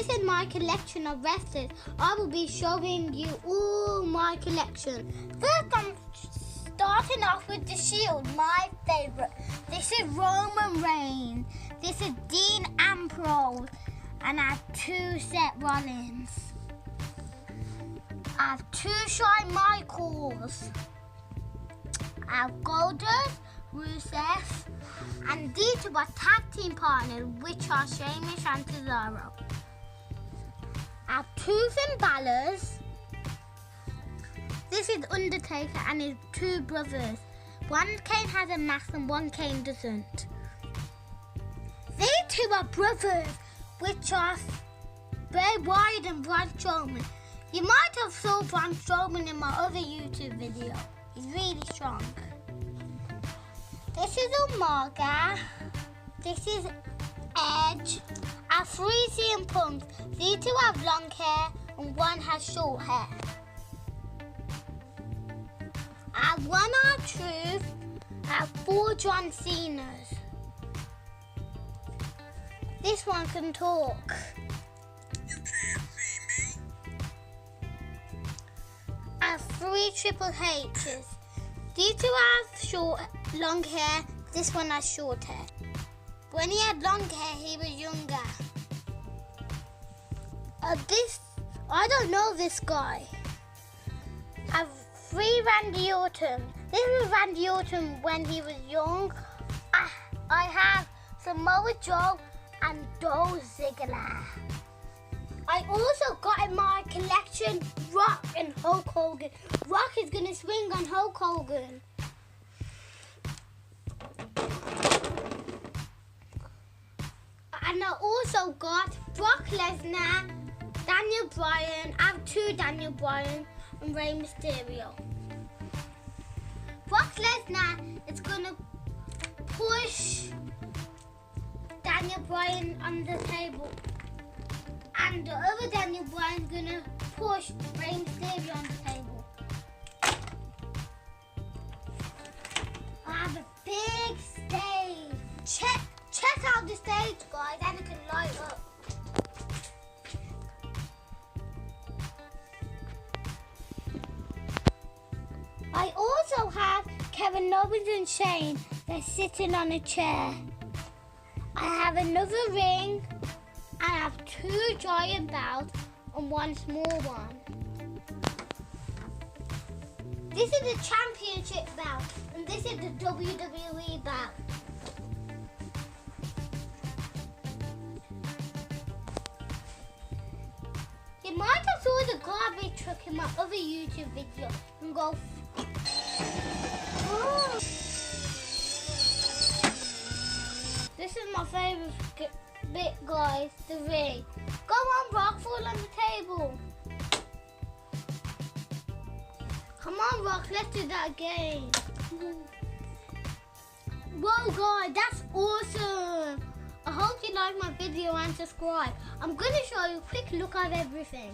this is my collection of wrestlers. I will be showing you all my collection. First, I'm starting off with the Shield, my favourite. This is Roman Reigns. This is Dean Ambrose. And I have 2 Seth Rollins. I have 2 Shawn Michaels. I have Goldust, Rusev, and these are my tag team partners, which are Sheamus and Cesaro. I have 2 Finn Balor's. This is Undertaker and his 2 brothers. One Kane has a mask and one Kane doesn't. These 2 are brothers, which are Bray Wyatt and Braun Strowman. You might have saw Braun Strowman in my other YouTube video. He's really strong. This is Umaga. This is Edge. I have 3 CM Punks. These 2 have long hair and one has short hair. I have 1 R-Truth. I have 4 John Cenas. This one can talk. You can't see me. I have 3 Triple H's. These 2 have long hair. This one has short hair. When he had long hair, he was younger. I don't know this guy. I have 3 Randy Orton. This was Randy Orton when he was young. I have Samoa Joe and Dolph Ziggler. I also got in my collection Rock and Hulk Hogan. Rock is going to swing on Hulk Hogan. And I also got Brock Lesnar, Daniel Bryan. I have 2 Daniel Bryan and Rey Mysterio. Brock Lesnar is going to push Daniel Bryan on the table. And the other Daniel Bryan is going to push Rey Mysterio on the table. I have a big stage. Check out the stage, guys, and it can light up. I also have Kevin Owens and Shane. They're sitting on a chair. I have another ring, and I have 2 giant belts and 1 small one. This is the championship belt, and this is the WWE belt. You might have saw the garbage truck in my other YouTube video and go, oh. This is my favourite bit, guys, the ring. Go on, Rock, fall on the table. Come on, Rock, let's do that again. Whoa, guys, that's awesome. I hope you like my video and subscribe. I'm going to show you a quick look at everything.